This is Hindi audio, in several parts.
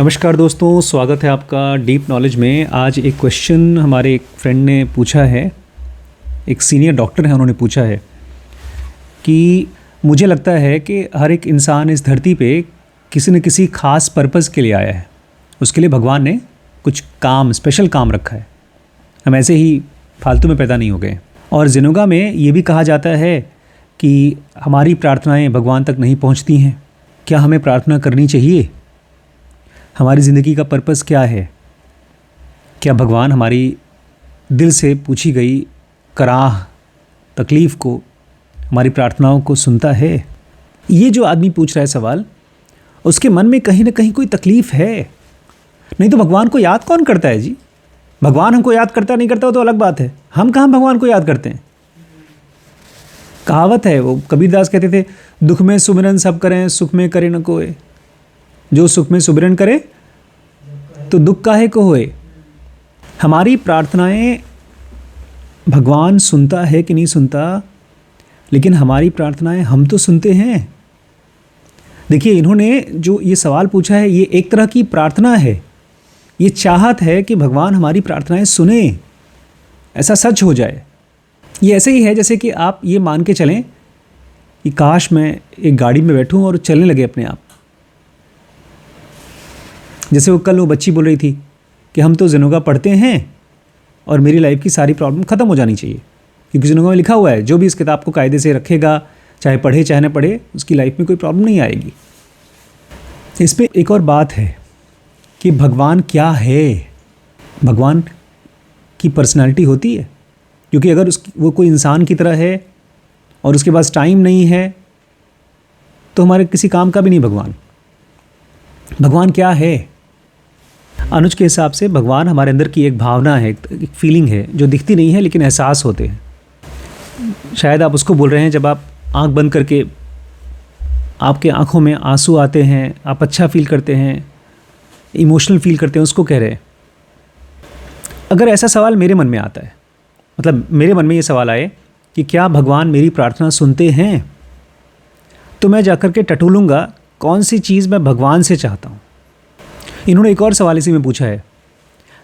नमस्कार दोस्तों, स्वागत है आपका डीप नॉलेज में। आज एक क्वेश्चन हमारे एक फ्रेंड ने पूछा है, एक सीनियर डॉक्टर है, उन्होंने पूछा है कि मुझे लगता है कि हर एक इंसान इस धरती पे किसी न किसी खास पर्पज़ के लिए आया है। उसके लिए भगवान ने कुछ काम, स्पेशल काम रखा है। हम ऐसे ही फालतू में पैदा नहीं हो गए। और जिनोगा में ये भी कहा जाता है कि हमारी प्रार्थनाएं भगवान तक नहीं पहुंचती हैं। क्या हमें प्रार्थना करनी चाहिए? हमारी ज़िंदगी का पर्पस क्या है? क्या भगवान हमारी दिल से पूछी गई कराह, तकलीफ़ को, हमारी प्रार्थनाओं को सुनता है? ये जो आदमी पूछ रहा है सवाल, उसके मन में कहीं ना कहीं कोई तकलीफ़ है। नहीं तो भगवान को याद कौन करता है जी? भगवान हमको याद करता नहीं करता तो अलग बात है। हम कहाँ भगवान को याद करते हैं? कहावत है, वो कबीरदास कहते थे, दुख में सुमिरन सब करें, सुख में करे न कोय। जो सुख में सुमिरन करे तो दुख काहे को होए। हमारी प्रार्थनाएं भगवान सुनता है कि नहीं सुनता, लेकिन हमारी प्रार्थनाएं हम तो सुनते हैं। देखिए, इन्होंने जो ये सवाल पूछा है, ये एक तरह की प्रार्थना है। ये चाहत है कि भगवान हमारी प्रार्थनाएं सुने, ऐसा सच हो जाए। ये ऐसे ही है जैसे कि आप ये मान के चलें कि काश मैं एक गाड़ी में बैठूं और चलने लगे अपने आप। जैसे वो बच्ची बोल रही थी कि हम तो जिनोगा पढ़ते हैं और मेरी लाइफ की सारी प्रॉब्लम ख़त्म हो जानी चाहिए, क्योंकि जिनोगा में लिखा हुआ है जो भी इस किताब को कायदे से रखेगा, चाहे पढ़े चाहे न पढ़े, उसकी लाइफ में कोई प्रॉब्लम नहीं आएगी। इसमें एक और बात है कि भगवान क्या है। भगवान की पर्सनालिटी होती है, क्योंकि अगर वो कोई इंसान की तरह है और उसके पास टाइम नहीं है तो हमारे किसी काम का भी नहीं भगवान। भगवान क्या है? अनुज के हिसाब से भगवान हमारे अंदर की एक भावना है, एक फीलिंग है जो दिखती नहीं है लेकिन एहसास होते हैं। शायद आप उसको बोल रहे हैं जब आप आंख बंद करके आपके आंखों में आंसू आते हैं, आप अच्छा फील करते हैं, इमोशनल फील करते हैं, उसको कह रहे हैं। अगर ऐसा सवाल मेरे मन में आता है, मतलब मेरे मन में ये सवाल आए कि क्या भगवान मेरी प्रार्थना सुनते हैं, तो मैं जाकर के टटोलूँगा कौन सी चीज़ मैं भगवान से चाहता हूँ। इन्होंने एक और सवाल इसी में पूछा है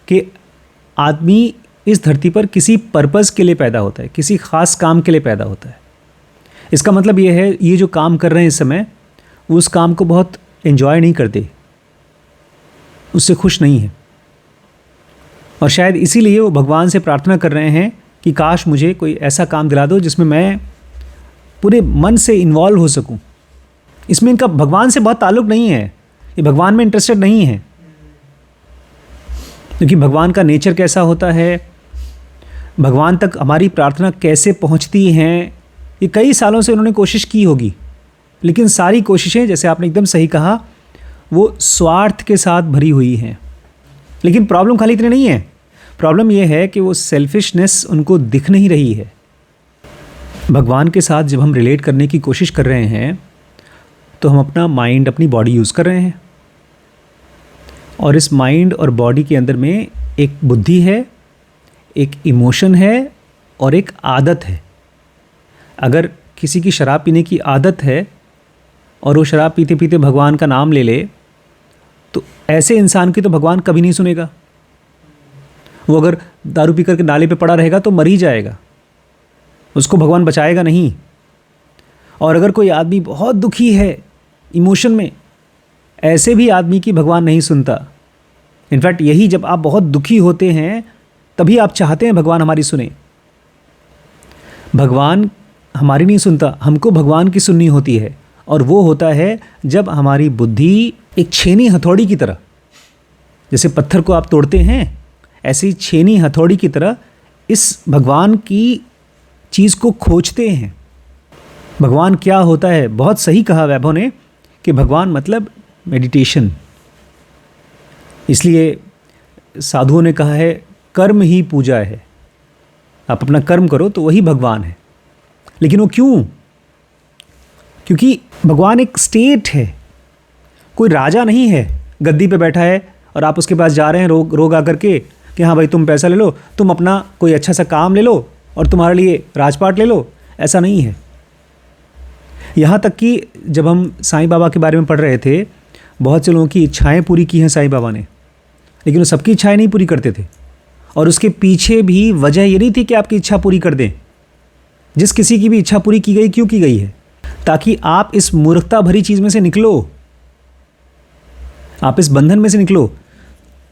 कि आदमी इस धरती पर किसी पर्पज़ के लिए पैदा होता है, किसी ख़ास काम के लिए पैदा होता है। इसका मतलब ये है, ये जो काम कर रहे हैं इस समय, वो उस काम को बहुत एंजॉय नहीं करते, उससे खुश नहीं है। और शायद इसीलिए वो भगवान से प्रार्थना कर रहे हैं कि काश मुझे कोई ऐसा काम दिला दो जिसमें मैं पूरे मन से इन्वॉल्व हो सकूं। इसमें इनका भगवान से बहुत ताल्लुक़ नहीं है, ये भगवान में इंटरेस्टेड नहीं है। क्योंकि भगवान का नेचर कैसा होता है, भगवान तक हमारी प्रार्थना कैसे पहुंचती हैं, ये कई सालों से उन्होंने कोशिश की होगी, लेकिन सारी कोशिशें, जैसे आपने एकदम सही कहा, वो स्वार्थ के साथ भरी हुई हैं। लेकिन प्रॉब्लम खाली इतनी नहीं है, प्रॉब्लम ये है कि वो सेल्फिशनेस उनको दिख नहीं रही है। भगवान के साथ जब हम रिलेट करने की कोशिश कर रहे हैं तो हम अपना माइंड, अपनी बॉडी यूज़ कर रहे हैं, और इस माइंड और बॉडी के अंदर में एक बुद्धि है, एक इमोशन है और एक आदत है। अगर किसी की शराब पीने की आदत है और वो शराब पीते पीते भगवान का नाम ले ले, तो ऐसे इंसान की तो भगवान कभी नहीं सुनेगा। वो अगर दारू पी करके नाले पे पड़ा रहेगा तो मर ही जाएगा, उसको भगवान बचाएगा नहीं। और अगर कोई आदमी बहुत दुखी है इमोशन में, ऐसे भी आदमी की भगवान नहीं सुनता। इनफैक्ट यही, जब आप बहुत दुखी होते हैं तभी आप चाहते हैं भगवान हमारी सुने। भगवान हमारी नहीं सुनता, हमको भगवान की सुननी होती है। और वो होता है जब हमारी बुद्धि एक छेनी हथौड़ी की तरह, जैसे पत्थर को आप तोड़ते हैं, ऐसी छेनी हथौड़ी की तरह इस भगवान की चीज़ को खोजते हैं। भगवान क्या होता है? बहुत सही कहा वैभव ने कि भगवान मतलब मेडिटेशन। इसलिए साधुओं ने कहा है कर्म ही पूजा है। आप अपना कर्म करो तो वही भगवान है। लेकिन वो क्यों? क्योंकि भगवान एक स्टेट है, कोई राजा नहीं है गद्दी पे बैठा है और आप उसके पास जा रहे हैं रोग आकर के कि हाँ भाई तुम पैसा ले लो, तुम अपना कोई अच्छा सा काम ले लो और तुम्हारे लिए राजपाट ले लो। ऐसा नहीं है। यहाँ तक कि जब हम साईं बाबा के बारे में पढ़ रहे थे बहुत से लोगों की इच्छाएं पूरी की हैं साईं बाबा ने, लेकिन वो सबकी इच्छाएं नहीं पूरी करते थे। और उसके पीछे भी वजह ये नहीं थी कि आपकी इच्छा पूरी कर दें। जिस किसी की भी इच्छा पूरी की गई, क्यों की गई है? ताकि आप इस मूर्खता भरी चीज़ में से निकलो, आप इस बंधन में से निकलो।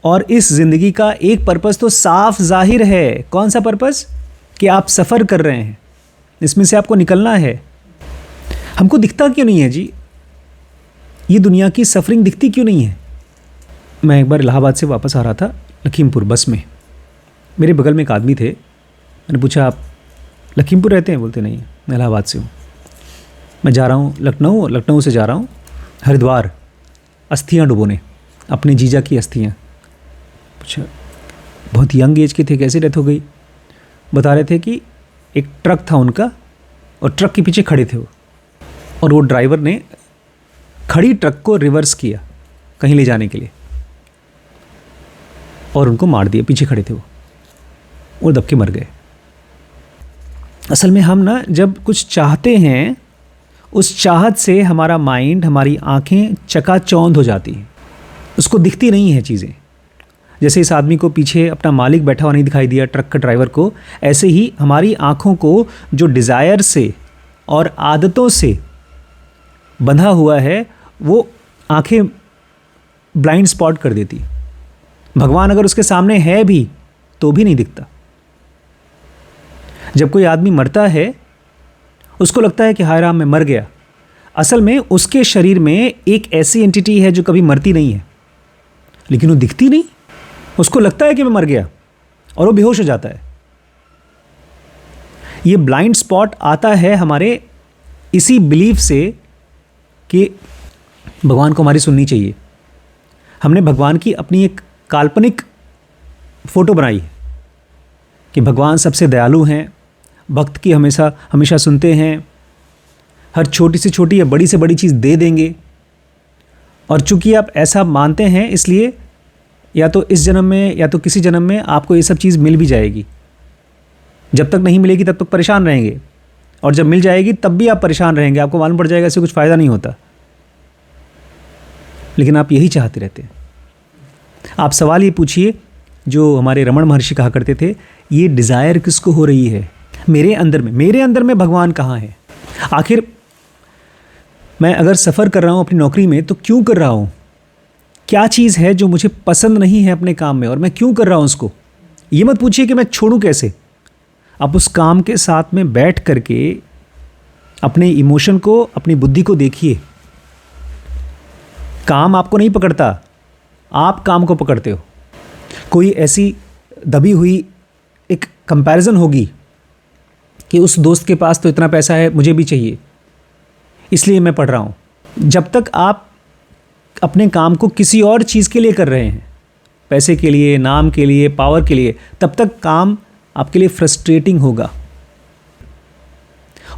और इस ज़िंदगी का एक पर्पस तो साफ जाहिर है। कौन सा पर्पस? कि आप सफ़र कर रहे हैं, इसमें से आपको निकलना है। हमको दिखता क्यों नहीं है जी? ये दुनिया की सफरिंग दिखती क्यों नहीं है? मैं एक बार इलाहाबाद से वापस आ रहा था लखीमपुर बस में। मेरे बगल में एक आदमी थे। मैंने पूछा, आप लखीमपुर रहते हैं? बोलते नहीं, मैं इलाहाबाद से हूँ। मैं जा रहा हूँ लखनऊ, लखनऊ से जा रहा हूँ हरिद्वार अस्थियाँ डुबोने, अपने जीजा की अस्थियाँ। पूछा, बहुत यंग एज के थे, कैसे डेथ हो गई? बता रहे थे कि एक ट्रक था उनका और ट्रक के पीछे खड़े थे वो, और वो ड्राइवर ने खड़ी ट्रक को रिवर्स किया कहीं ले जाने के लिए और उनको मार दिया। पीछे खड़े थे वो दब के मर गए। असल में हम ना जब कुछ चाहते हैं, उस चाहत से हमारा माइंड, हमारी आंखें चकाचौंध हो जाती हैं, उसको दिखती नहीं है चीज़ें। जैसे इस आदमी को पीछे अपना मालिक बैठा हुआ नहीं दिखाई दिया, ट्रक का ड्राइवर को, ऐसे ही हमारी आँखों को जो डिज़ायर से और आदतों से बंधा हुआ है, वो आंखें ब्लाइंड स्पॉट कर देती। भगवान अगर उसके सामने है भी तो भी नहीं दिखता। जब कोई आदमी मरता है, उसको लगता है कि हाय राम, मैं मर गया। असल में उसके शरीर में एक ऐसी एंटिटी है जो कभी मरती नहीं है, लेकिन वो दिखती नहीं। उसको लगता है कि मैं मर गया और वो बेहोश हो जाता है। ये ब्लाइंड स्पॉट आता है हमारे इसी बिलीफ से कि भगवान को हमारी सुननी चाहिए। हमने भगवान की अपनी एक काल्पनिक फ़ोटो बनाई है कि भगवान सबसे दयालु हैं, भक्त की हमेशा हमेशा सुनते हैं, हर छोटी से छोटी या बड़ी से बड़ी चीज़ दे देंगे। और चूंकि आप ऐसा मानते हैं, इसलिए या तो इस जन्म में या तो किसी जन्म में आपको ये सब चीज़ मिल भी जाएगी। जब तक नहीं मिलेगी तब तक परेशान रहेंगे, और जब मिल जाएगी तब भी आप परेशान रहेंगे। आपको मालूम पड़ जाएगा इससे कुछ फ़ायदा नहीं होता, लेकिन आप यही चाहते रहते हैं। आप सवाल ये पूछिए जो हमारे रमण महर्षि कहा करते थे, ये डिज़ायर किसको हो रही है? मेरे अंदर में भगवान कहाँ है? आखिर मैं अगर सफ़र कर रहा हूँ अपनी नौकरी में, तो क्यों कर रहा हूँ? क्या चीज़ है जो मुझे पसंद नहीं है अपने काम में, और मैं क्यों कर रहा हूँ उसको? ये मत पूछिए कि मैं छोड़ूं कैसे। आप उस काम के साथ में बैठ करके अपने इमोशन को, अपनी बुद्धि को देखिए। काम आपको नहीं पकड़ता, आप काम को पकड़ते हो। कोई ऐसी दबी हुई एक कंपैरिजन होगी कि उस दोस्त के पास तो इतना पैसा है, मुझे भी चाहिए, इसलिए मैं पढ़ रहा हूँ। जब तक आप अपने काम को किसी और चीज़ के लिए कर रहे हैं, पैसे के लिए, नाम के लिए, पावर के लिए, तब तक काम आपके लिए फ्रस्ट्रेटिंग होगा।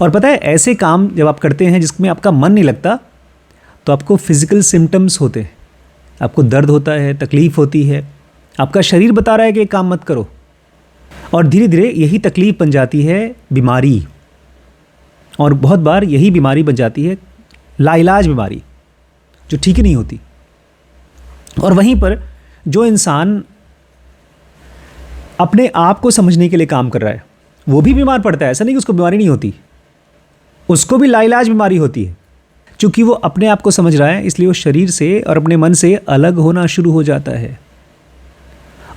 और पता है, ऐसे काम जब आप करते हैं जिसमें आपका मन नहीं लगता, तो आपको फिजिकल सिम्टम्स होते हैं। आपको दर्द होता है, तकलीफ़ होती है, आपका शरीर बता रहा है कि काम मत करो, और धीरे धीरे यही तकलीफ़ बन जाती है बीमारी, और बहुत बार यही बीमारी बन जाती है लाइलाज बीमारी, जो ठीक ही नहीं होती। और वहीं पर जो इंसान अपने आप को समझने के लिए काम कर रहा है, वो भी बीमार पड़ता है। ऐसा नहीं कि उसको बीमारी नहीं होती, उसको भी लाइलाज बीमारी होती है। क्योंकि वो अपने आप को समझ रहा है, इसलिए वो शरीर से और अपने मन से अलग होना शुरू हो जाता है।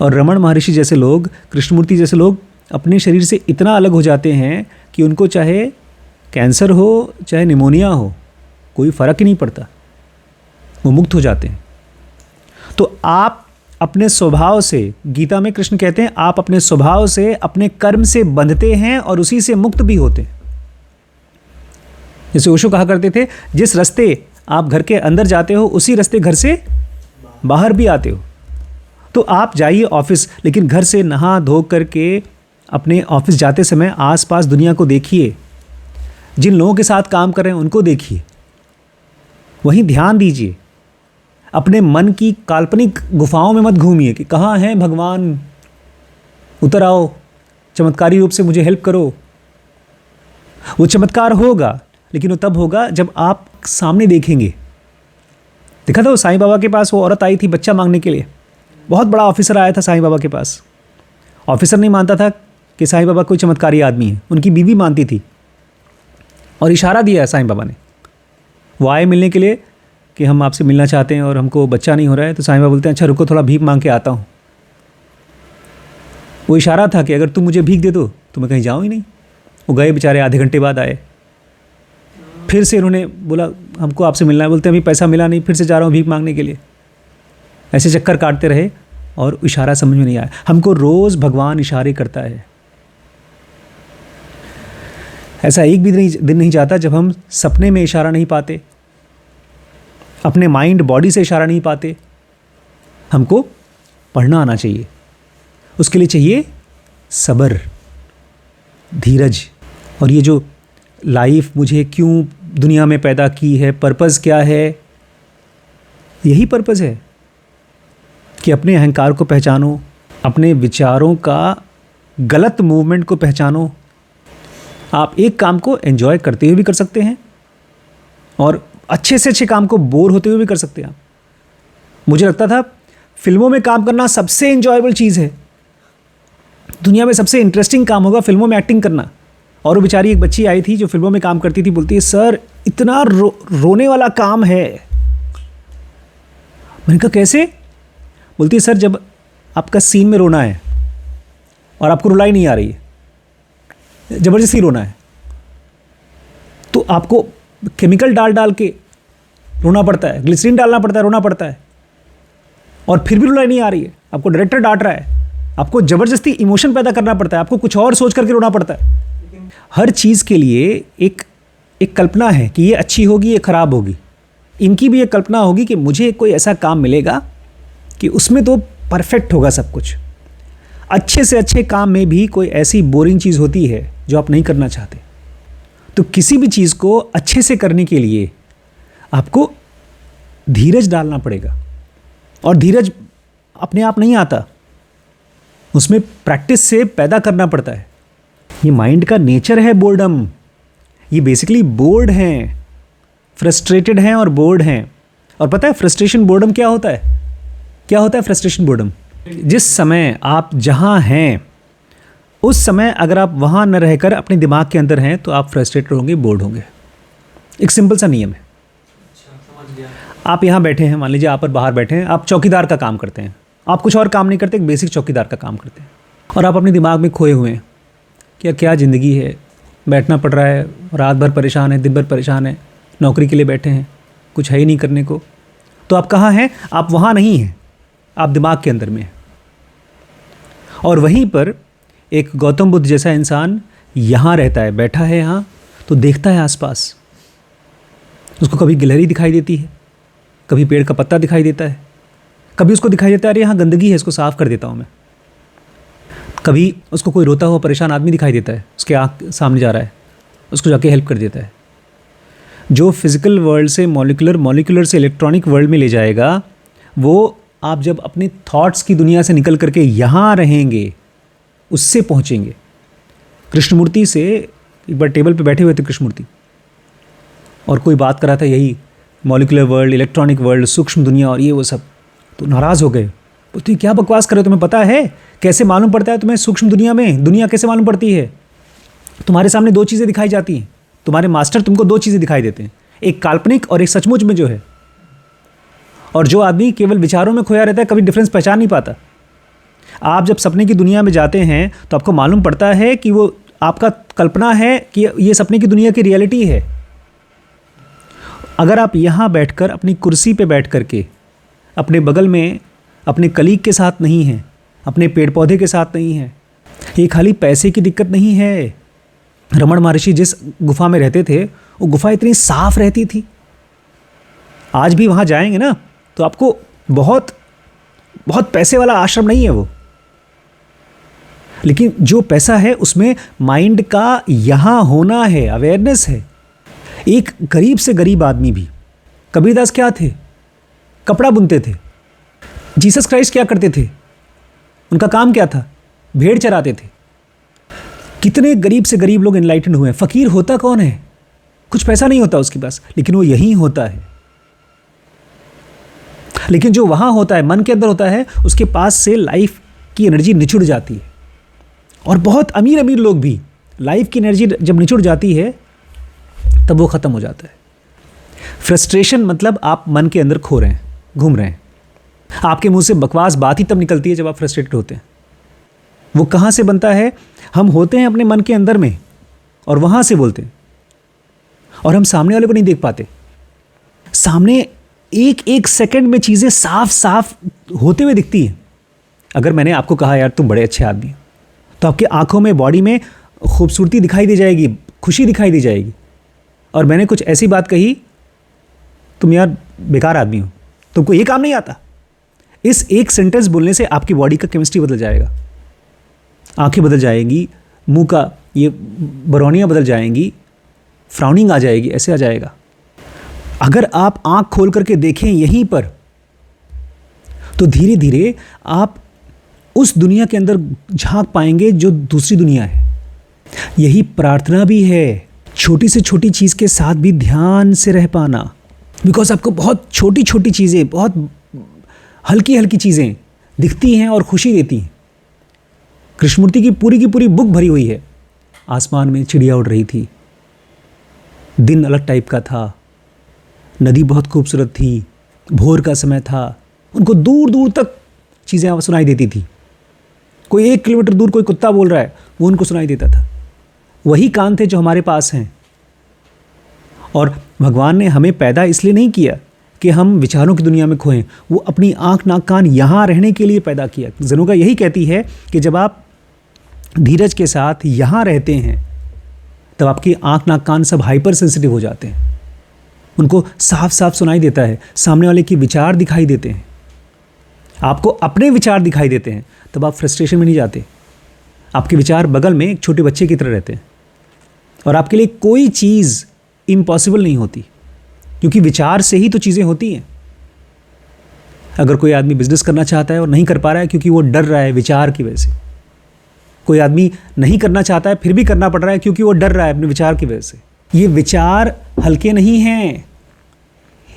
और रमण महर्षि जैसे लोग, कृष्णमूर्ति जैसे लोग अपने शरीर से इतना अलग हो जाते हैं कि उनको चाहे कैंसर हो, चाहे निमोनिया हो, कोई फ़र्क ही नहीं पड़ता, वो मुक्त हो जाते हैं। तो आप अपने स्वभाव से, गीता में कृष्ण कहते हैं, आप अपने स्वभाव से, अपने कर्म से बंधते हैं और उसी से मुक्त भी होते हैं। जैसे ओशो कहा करते थे, जिस रास्ते आप घर के अंदर जाते हो, उसी रास्ते घर से बाहर भी आते हो। तो आप जाइए ऑफिस, लेकिन घर से नहा धो करके अपने ऑफिस जाते समय आसपास दुनिया को देखिए, जिन लोगों के साथ काम कर रहे हैं उनको देखिए, वहीं ध्यान दीजिए। अपने मन की काल्पनिक गुफाओं में मत घूमिए कि कहाँ हैं भगवान, उतर आओ, चमत्कारी रूप से मुझे हेल्प करो। वो चमत्कार होगा, लेकिन वो तब होगा जब आप सामने देखेंगे, देखा था वो साईं बाबा के पास वो औरत आई थी बच्चा मांगने के लिए, बहुत बड़ा ऑफिसर आया था साईं बाबा के पास। ऑफिसर नहीं मानता था कि साईं बाबा कोई चमत्कारी आदमी है, उनकी बीवी मानती थी और इशारा दिया साईं बाबा ने। वो आए मिलने के लिए कि हम आपसे मिलना चाहते हैं और हमको बच्चा नहीं हो रहा है। तो साईं बाबा बोलते हैं अच्छा रुको, थोड़ा भीख मांग के आता हूँ। वो इशारा था कि अगर तुम मुझे भीख दे दो तो मैं कहीं जाऊँ ही नहीं। वो गए बेचारे, आधे घंटे बाद आए, फिर से उन्होंने बोला हमको आपसे मिलना है। बोलते अभी पैसा मिला नहीं, फिर से जा रहा हूँ भीख मांगने के लिए। ऐसे चक्कर काटते रहे और इशारा समझ में नहीं आया। हमको रोज़ भगवान इशारे करता है। ऐसा एक भी दिन नहीं जाता जब हम सपने में इशारा नहीं पाते, अपने माइंड बॉडी से इशारा नहीं पाते। हमको पढ़ना आना चाहिए, उसके लिए चाहिए सब्र, धीरज। और ये जो लाइफ मुझे क्यों दुनिया में पैदा की है, पर्पज़ क्या है, यही पर्पज़ है कि अपने अहंकार को पहचानो, अपने विचारों का गलत मूवमेंट को पहचानो। आप एक काम को एंजॉय करते हुए भी कर सकते हैं और अच्छे से अच्छे काम को बोर होते हुए भी कर सकते हैं आप। मुझे लगता था फिल्मों में काम करना सबसे एंजॉयबल चीज़ है, दुनिया में सबसे इंटरेस्टिंग काम होगा फिल्मों में एक्टिंग करना। और वो बेचारी एक बच्ची आई थी जो फिल्मों में काम करती थी, बोलती है सर इतना रोने वाला काम है। मैंने कहा कैसे? बोलती है सर जब आपका सीन में रोना है और आपको रुलाई नहीं आ रही है, ज़बरदस्ती रोना है, तो आपको केमिकल डाल डाल के रोना पड़ता है, ग्लिसरीन डालना पड़ता है, रोना पड़ता है, और फिर भी रुलाई नहीं आ रही है। आपको डायरेक्टर डांट रहा है, आपको ज़बरदस्ती इमोशन पैदा करना पड़ता है, आपको कुछ और सोच करके रोना पड़ता है। हर चीज़ के लिए एक कल्पना है कि ये अच्छी होगी, ये ख़राब होगी। इनकी भी एक कल्पना होगी कि मुझे कोई ऐसा काम मिलेगा कि उसमें तो परफेक्ट होगा सब कुछ। अच्छे से अच्छे काम में भी कोई ऐसी बोरिंग चीज़ होती है जो आप नहीं करना चाहते। तो किसी भी चीज़ को अच्छे से करने के लिए आपको धीरज डालना पड़ेगा, और धीरज अपने आप नहीं आता, उसमें प्रैक्टिस से पैदा करना पड़ता है। ये माइंड का नेचर है बोर्डम। ये बेसिकली बोर्ड हैं, फ्रस्ट्रेटेड हैं और बोर्ड हैं। और पता है फ्रस्ट्रेशन बोर्डम क्या होता है? क्या होता है फ्रस्ट्रेशन बोर्डम? जिस समय आप जहाँ हैं उस समय अगर आप वहाँ न रहकर अपने दिमाग के अंदर हैं तो आप फ्रस्ट्रेटेड होंगे, बोर्ड होंगे। एक सिंपल सा नियम है। समझ गया। आप यहाँ बैठे हैं, मान लीजिए आप और बाहर बैठे हैं, आप चौकीदार का काम करते हैं, आप कुछ और काम नहीं करते, एक बेसिक चौकीदार का काम करते हैं, और आप अपने दिमाग में खोए हुए हैं कि क्या ज़िंदगी है, बैठना पड़ रहा है, रात भर परेशान है, दिन भर परेशान है, नौकरी के लिए बैठे हैं, कुछ है ही नहीं करने को। तो आप कहाँ हैं? आप वहाँ नहीं हैं, आप दिमाग के अंदर में हैं। और वहीं पर एक गौतम बुद्ध जैसा इंसान यहाँ रहता है, बैठा है यहाँ, तो देखता है आसपास। उसको कभी गिलहरी दिखाई देती है, कभी पेड़ का पत्ता दिखाई देता है, कभी उसको दिखाई देता है अरे यहाँ गंदगी है, इसको साफ़ कर देता हूँ मैं। कभी उसको कोई रोता हुआ परेशान आदमी दिखाई देता है, उसके आँख सामने जा रहा है, उसको जाके हेल्प कर देता है। जो फिज़िकल वर्ल्ड से मॉलिक्यूलर से इलेक्ट्रॉनिक वर्ल्ड में ले जाएगा, वो आप जब अपने थॉट्स की दुनिया से निकल करके यहाँ रहेंगे उससे पहुँचेंगे। कृष्णमूर्ति से एक बार टेबल पे बैठे हुए थे कृष्णमूर्ति, और कोई बात कर रहा था यही मॉलिक्यूलर वर्ल्ड, इलेक्ट्रॉनिक वर्ल्ड, सूक्ष्म दुनिया और ये वो सब। तो नाराज़ हो गए, बोलते क्या बकवास कर रहे हो, तुम्हें पता है कैसे मालूम पड़ता है तुम्हें सूक्ष्म दुनिया में दुनिया कैसे मालूम पड़ती है? तुम्हारे सामने दो चीज़ें दिखाई जाती हैं, तुम्हारे मास्टर तुमको दो चीज़ें दिखाई देते हैं, एक काल्पनिक और एक सचमुच में जो है। और जो आदमी केवल विचारों में खोया रहता है कभी डिफरेंस पहचान नहीं पाता। आप जब सपने की दुनिया में जाते हैं तो आपको मालूम पड़ता है कि वो आपका कल्पना है कि ये सपने की दुनिया की रियलिटी है। अगर आप यहाँ बैठकर अपनी कुर्सी पे बैठ करके अपने बगल में अपने कलीग के साथ नहीं हैं, अपने पेड़ पौधे के साथ नहीं हैं, ये खाली पैसे की दिक्कत नहीं है। रमण महर्षि जिस गुफा में रहते थे वो गुफा इतनी साफ रहती थी, आज भी वहाँ जाएंगे ना तो आपको बहुत पैसे वाला आश्रम नहीं है वो, लेकिन जो पैसा है उसमें माइंड का यहाँ होना है, अवेयरनेस है। एक गरीब से गरीब आदमी भी, कबीरदास क्या थे? कपड़ा बुनते थे। जीसस क्राइस्ट क्या करते थे? उनका काम क्या था? भेड़ चराते थे। कितने गरीब से गरीब लोग एनलाइटेंड हुए हैं। फ़कीर होता कौन है? कुछ पैसा नहीं होता उसके पास, लेकिन वो यहीं होता है। लेकिन जो वहाँ होता है, मन के अंदर होता है, उसके पास से लाइफ की एनर्जी निचुड़ जाती है। और बहुत अमीर अमीर लोग भी, लाइफ की एनर्जी जब निचुड़ जाती है तब वो ख़त्म हो जाता है। फ्रस्ट्रेशन मतलब आप मन के अंदर खो रहे हैं, घूम रहे हैं। आपके मुंह से बकवास बात ही तब निकलती है जब आप फ्रस्ट्रेटेड होते हैं। वो कहाँ से बनता है? हम होते हैं अपने मन के अंदर में और वहाँ से बोलते हैं, और हम सामने वाले को नहीं देख पाते। सामने एक एक सेकंड में चीज़ें साफ साफ होते हुए दिखती हैं। अगर मैंने आपको कहा यार तुम बड़े अच्छे आदमी हो, तो आपकी आंखों में, बॉडी में खूबसूरती दिखाई दे जाएगी, खुशी दिखाई दी जाएगी। और मैंने कुछ ऐसी बात कही, तुम यार बेकार आदमी हो, तुमको ये काम नहीं आता। इस एक सेंटेंस बोलने से आपकी बॉडी का केमिस्ट्री बदल जाएगा, आंखें बदल जाएंगी, मुंह का ये बरौनियाँ बदल जाएंगी, फ्राउनिंग आ जाएगी, ऐसे आ जाएगा। अगर आप आंख खोल करके देखें यहीं पर, तो धीरे धीरे आप उस दुनिया के अंदर झांक पाएंगे जो दूसरी दुनिया है। यही प्रार्थना भी है, छोटी से छोटी चीज़ के साथ भी ध्यान से रह पाना। बिकॉज आपको बहुत छोटी छोटी चीज़ें, बहुत हल्की हल्की चीज़ें दिखती हैं और खुशी देती हैं। कृष्णमूर्ति की पूरी बुक भरी हुई है। आसमान में चिड़िया उड़ रही थी, दिन अलग टाइप का था, नदी बहुत खूबसूरत थी, भोर का समय था, उनको दूर दूर तक चीज़ें सुनाई देती थी। कोई 1 किलोमीटर दूर कोई कुत्ता बोल रहा है, वो उनको सुनाई देता था। वही कान थे जो हमारे पास हैं। और भगवान ने हमें पैदा इसलिए नहीं किया कि हम विचारों की दुनिया में खोएं, वो अपनी आँख नाक कान यहाँ रहने के लिए पैदा किया। ज़ेनोगा यही कहती है कि जब आप धीरज के साथ यहाँ रहते हैं तब आपकी आँख नाक कान सब हाइपर सेंसिटिव हो जाते हैं, उनको साफ साफ सुनाई देता है, सामने वाले के विचार दिखाई देते हैं, आपको अपने विचार दिखाई देते हैं। तब आप फ्रस्ट्रेशन में नहीं जाते। आपके विचार बगल में एक छोटे बच्चे की तरह रहते हैं और आपके लिए कोई चीज़ इम्पॉसिबल नहीं होती, क्योंकि विचार से ही तो चीज़ें होती हैं। अगर कोई आदमी बिजनेस करना चाहता है और नहीं कर पा रहा है क्योंकि वो डर रहा है विचार की वजह से, कोई आदमी नहीं करना चाहता है फिर भी करना पड़ रहा है क्योंकि वो डर रहा है अपने विचार की वजह से। ये विचार हल्के नहीं हैं,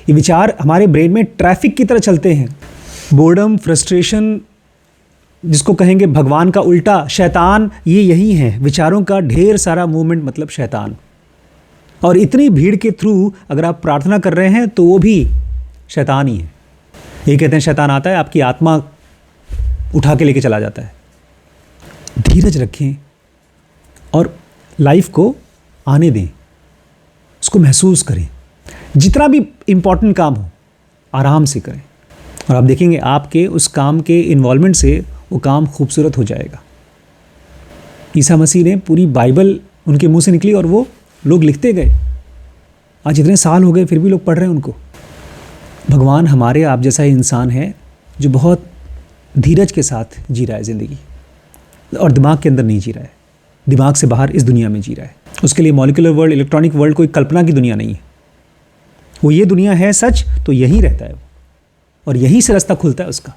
ये विचार हमारे ब्रेन में ट्रैफिक की तरह चलते हैं। बोर्डम, फ्रस्ट्रेशन, जिसको कहेंगे भगवान का उल्टा शैतान, ये यही है। विचारों का ढेर सारा मूवमेंट मतलब शैतान। और इतनी भीड़ के थ्रू अगर आप प्रार्थना कर रहे हैं तो वो भी शैतान ही है। ये कहते हैं शैतान आता है, आपकी आत्मा उठा के लेके चला जाता है। धीरज रखें और लाइफ को आने दें, उसको महसूस करें। जितना भी इम्पॉर्टेंट काम हो आराम से करें, और आप देखेंगे आपके उस काम के इन्वॉल्वमेंट से वो काम खूबसूरत हो जाएगा। ईसा मसीह ने पूरी बाइबल उनके मुंह से निकली और वो लोग लिखते गए। आज इतने साल हो गए फिर भी लोग पढ़ रहे हैं उनको। भगवान हमारे आप जैसा ही इंसान है जो बहुत धीरज के साथ जी रहा है ज़िंदगी, और दिमाग के अंदर नहीं जी रहा है, दिमाग से बाहर इस दुनिया में जी रहा है। उसके लिए मॉलिक्यूलर वर्ल्ड, इलेक्ट्रॉनिक वर्ल्ड कोई कल्पना की दुनिया नहीं है। वो ये दुनिया है सच, तो यहीं रहता है वो, और यहीं से रास्ता खुलता है उसका।